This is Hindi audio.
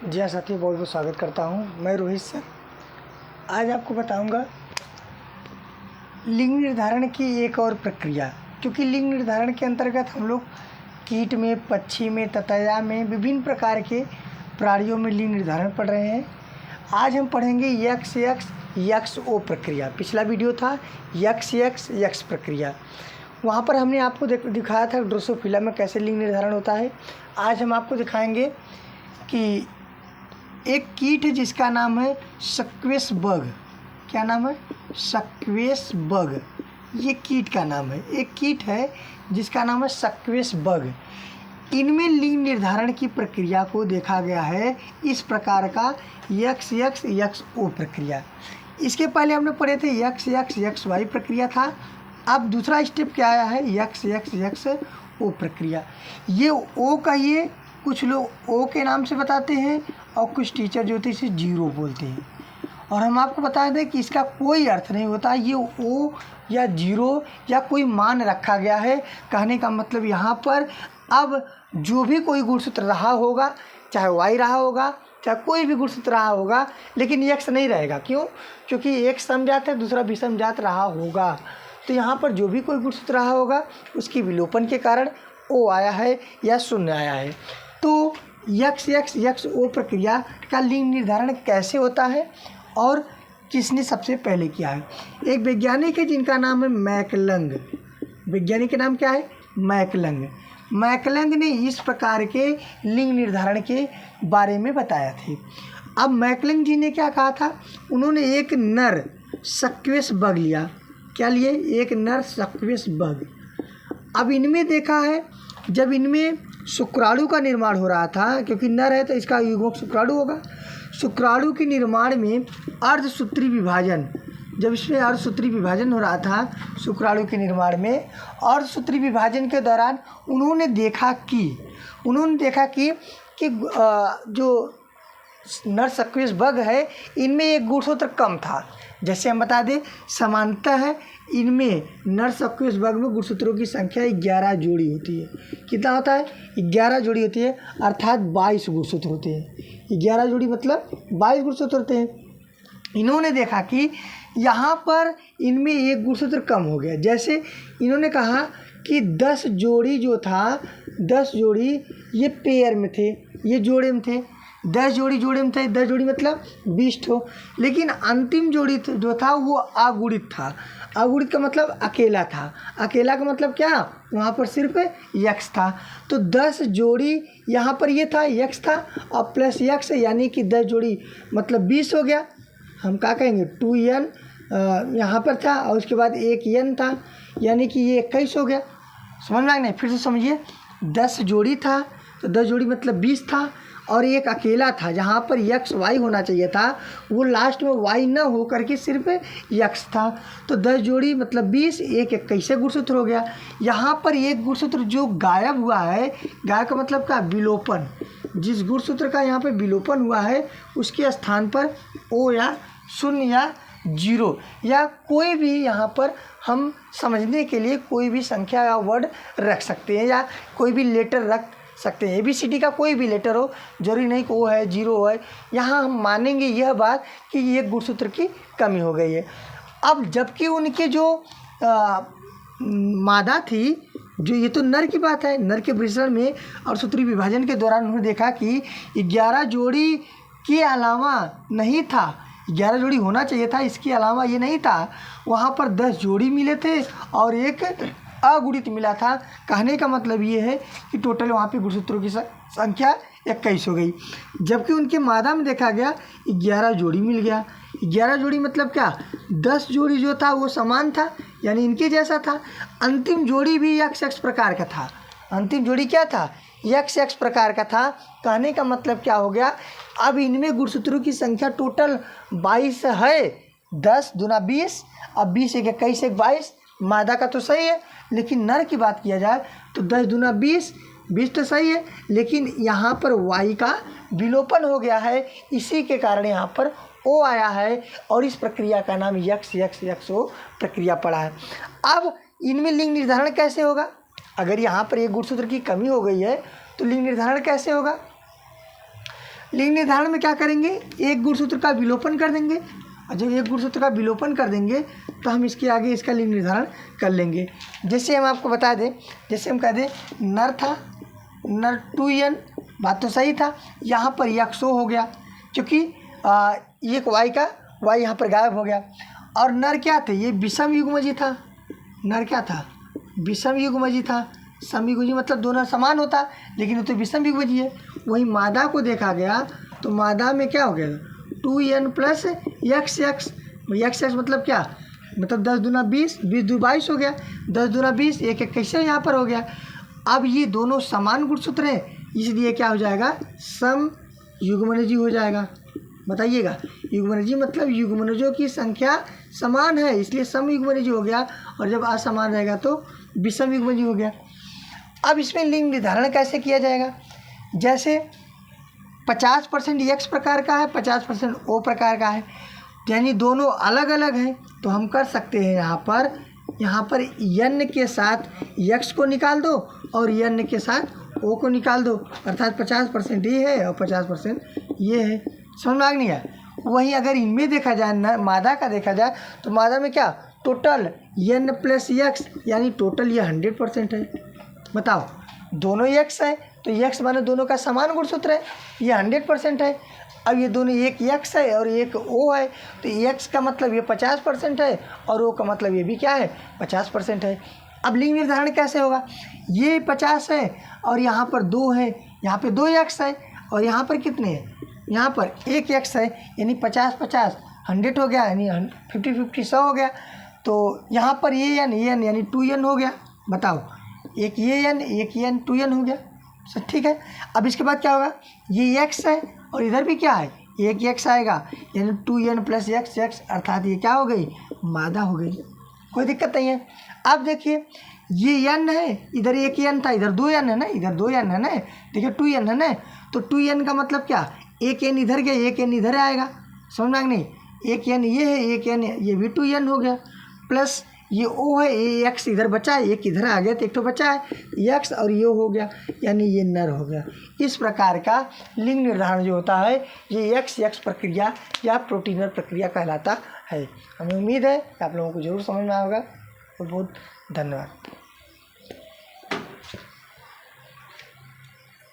जी हाँ साथियों, बहुत बहुत स्वागत करता हूँ। मैं रोहित सर आज आपको बताऊँगा लिंग निर्धारण की एक और प्रक्रिया, क्योंकि लिंग निर्धारण के अंतर्गत हम लोग कीट में, पक्षी में, ततैया में, विभिन्न प्रकार के प्राणियों में लिंग निर्धारण पढ़ रहे हैं। आज हम पढ़ेंगे XO प्रक्रिया। पिछला वीडियो था X प्रक्रिया, वहाँ पर हमने आपको दिखाया था ड्रोसोफिला में कैसे लिंग निर्धारण होता है। आज हम आपको दिखाएंगे कि एक कीट है जिसका नाम है सक्वेस बग। क्या नाम है? सक्वेस बग। ये कीट का नाम है। एक कीट है जिसका नाम है सक्वेस बग। इनमें लिंग निर्धारण की प्रक्रिया को देखा गया है इस प्रकार का XO प्रक्रिया। इसके पहले हमने पढ़े थे XY प्रक्रिया था। अब दूसरा स्टेप क्या आया है? XO प्रक्रिया। ये O का ये कुछ लोग O के नाम से बताते हैं और कुछ टीचर जो होते हैं इसे जीरो बोलते हैं। और हम आपको बता दें कि इसका कोई अर्थ नहीं होता। ये O या जीरो या कोई मान रखा गया है। कहने का मतलब यहाँ पर अब जो भी कोई गुणसूत्र रहा होगा, चाहे Y रहा होगा, चाहे कोई भी गुणसूत्र रहा होगा, लेकिन X नहीं रहेगा। क्यों? क्योंकि एक समजात है, दूसरा विषमजात रहा होगा। तो यहाँ पर जो भी कोई गुणसूत्र रहा होगा उसकी विलोपन के कारण O आया है या शून्य आया है। तो XO प्रक्रिया का लिंग निर्धारण कैसे होता है और किसने सबसे पहले किया है? एक वैज्ञानिक है जिनका नाम है मैकलंग। वैज्ञानिक का नाम क्या है? मैकलंग। मैकलंग ने इस प्रकार के लिंग निर्धारण के बारे में बताया थे। अब मैकलंग जी ने क्या कहा था? उन्होंने एक नर सक्वेस बग लिया। क्या लिए? एक नर सक्वेस बग। अब इनमें देखा है जब इनमें शुक्राणु का निर्माण हो रहा था, क्योंकि नर है तो इसका युग्मक शुक्राणु होगा। शुक्राणु के निर्माण में अर्धसूत्री विभाजन, जब इसमें अर्धसूत्री विभाजन हो रहा था शुक्राणु के निर्माण में, अर्धसूत्री विभाजन के दौरान उन्होंने देखा कि जो नर सक्वेस बग है इनमें एक गुणसूत्र कम था। जैसे हम बता दें, सामान्यतः इनमें नर सक्वेस बग में गुणसूत्रों की संख्या 11 जोड़ी होती है। कितना होता है? 11 जोड़ी होती है, अर्थात 22 गुणसूत्र होते हैं। 11 जोड़ी मतलब 22 गुणसूत्र होते हैं। इन्होंने देखा कि यहाँ पर इनमें एक गुणसूत्र कम हो गया। जैसे इन्होंने कहा कि 10 जोड़ी जो था, 10 जोड़ी ये पेयर में थे, ये जोड़े में थे। 10 जोड़ी जोड़े में थे, 10 जोड़ी मतलब 20 ठो। लेकिन अंतिम जोड़ी जो था वो अगुणित था। अगुणित का मतलब अकेला था। अकेला का मतलब क्या? वहाँ पर सिर्फ X था। तो 10 जोड़ी यहाँ पर ये था, X था, और प्लस X, यानी कि 10 जोड़ी मतलब 20 हो गया। हम क्या कहेंगे? 2n यहाँ पर था और उसके बाद एक n था, यानी कि ये 21 हो गया। समझ में आया नहीं? फिर से समझिए। 10 जोड़ी था तो 10 जोड़ी मतलब 20 था, और एक अकेला था जहाँ पर XY होना चाहिए था, वो लास्ट में Y न हो करके सिर्फ X था। तो 10 जोड़ी मतलब 20, एक 21 गुणसूत्र हो गया। यहाँ पर एक गुणसूत्र जो गायब हुआ है, गायब का मतलब क्या? विलोपन। जिस गुणसूत्र का यहाँ पर विलोपन हुआ है उसके स्थान पर O या शून्य या जीरो या कोई भी यहाँ पर हम समझने के लिए कोई भी संख्या या वर्ड रख सकते हैं, या कोई भी लेटर रख सकते हैं। ABCD का कोई भी लेटर हो, जरूरी नहीं कि O है, जीरो है। यहाँ हम मानेंगे यह बात कि ये गुणसूत्र की कमी हो गई है। अब जबकि उनके जो मादा थी, जो ये तो नर की बात है, नर के वृषण में और सूत्री विभाजन के दौरान उन्होंने देखा कि 11 जोड़ी के अलावा नहीं था। 11 जोड़ी होना चाहिए था, इसके अलावा ये नहीं था। वहाँ पर 10 जोड़ी मिले थे और एक अगुणित मिला था। कहने का मतलब ये है कि टोटल वहाँ पे गुणसूत्रों की संख्या 21 हो गई। जबकि उनके मादा में देखा गया 11 जोड़ी मिल गया। 11 जोड़ी मतलब क्या? 10 जोड़ी जो था वो समान था, यानी इनके जैसा था। अंतिम जोड़ी भी XX प्रकार का था। अंतिम जोड़ी क्या था? XX प्रकार का था। कहने का मतलब क्या हो गया? अब इनमें गुणसूत्रों की संख्या टोटल 22 है। 10 दूना 20, अब 20 एक 21 एक 22। मादा का तो सही है, लेकिन नर की बात किया जाए तो 10 दूना 20, 20 तो सही है, लेकिन यहाँ पर Y का विलोपन हो गया है। इसी के कारण यहाँ पर O आया है और इस प्रक्रिया का नाम XO प्रक्रिया पड़ा है। अब इनमें लिंग निर्धारण कैसे होगा? अगर यहाँ पर एक गुणसूत्र की कमी हो गई है तो लिंग निर्धारण कैसे होगा? लिंग निर्धारण में क्या करेंगे, एक गुणसूत्र का विलोपन कर देंगे, और जब एक गुणसूत्र का विलोपन कर देंगे तो हम इसके आगे इसका लिंग निर्धारण कर लेंगे। जैसे हम आपको बता दें, जैसे हम कह दें नर था, नर 2n, बात तो सही था, यहाँ पर यक्षो हो गया क्योंकि एक वाई का वाई यहाँ पर गायब हो गया। और नर क्या थे, ये विषम युग्मजी था, नर क्या था, विषम युग्मजी था। समयुग्मजी मतलब दोनों समान होता, लेकिन वो तो विषम युग्मजी है। वही मादा को देखा गया तो मादा में क्या हो गया, 2n प्लस यक्स यक्स मतलब क्या, मतलब 10 दूना 20, 20 दू 22 हो गया, 10 दूना 20, एक 21 यहाँ पर हो गया। अब ये दोनों समान गुणसूत्र हैं, इसलिए क्या हो जाएगा, सम युग्मनजी हो जाएगा। बताइएगा, युग्मनजी मतलब युग्मनजों की संख्या समान है, इसलिए सम युग्मनजी हो गया, और जब असमान रहेगा तो विषम युग्मनजी हो गया। अब इसमें लिंग निर्धारण कैसे किया जाएगा, जैसे 50% एक्स प्रकार का है, 50% ओ प्रकार का है, यानी दोनों अलग अलग हैं, तो हम कर सकते हैं यहाँ पर यन के साथ यक्स को निकाल दो और यन के साथ ओ को निकाल दो, अर्थात 50% ये है और 50% ये है। समझ में आ नहीं है। वहीं अगर इनमें देखा जाए न मादा का देखा जाए तो मादा में क्या, टोटल यन प्लस यक्स, यानी टोटल ये 100% है। बताओ, दोनों यक्स है तो यक्स माने दोनों का समान गुणसूत्र है, ये 100% है। अब ये दोनों, एक यक्स है और एक ओ है, तो यक्स का मतलब ये 50% है और ओ का मतलब ये भी क्या है, 50% है। अब लिंग निर्धारण कैसे होगा, ये 50 है और यहाँ पर 2 है, यहाँ पे 2 यक्स है और यहाँ पर कितने हैं, यहाँ पर 1 यक्स है, यानी 50-50 100 हो गया, यानी 50-50 100 हो गया। तो यहाँ पर ये एन यानी 2n हो गया। बताओ, एक ये एन, एक ये एन, 2n हो गया, सर ठीक है। अब इसके बाद क्या होगा, ये x है और इधर भी क्या है, एक x आएगा, यानी 2n प्लस x, अर्थात ये क्या हो गई, मादा हो गई, कोई दिक्कत नहीं है। अब देखिए ये n है, इधर एक n था, इधर 2n है ना, इधर 2n है ना, देखिए 2n है ना, तो 2n का मतलब क्या, एक n इधर गया, एक n इधर आएगा, समझ में नहीं, एक n ये है, एक n ये भी 2n हो गया, प्लस ये ओ है, ये x इधर बचा है, एक इधर आ गया तो एक तो बचा है x और ये हो गया, यानी ये नर हो गया। इस प्रकार का लिंग निर्धारण जो होता है ये x प्रक्रिया या प्रोटीनर प्रक्रिया कहलाता है। हमें उम्मीद है कि आप लोगों को जरूर समझ में आएगा। बहुत बहुत धन्यवाद।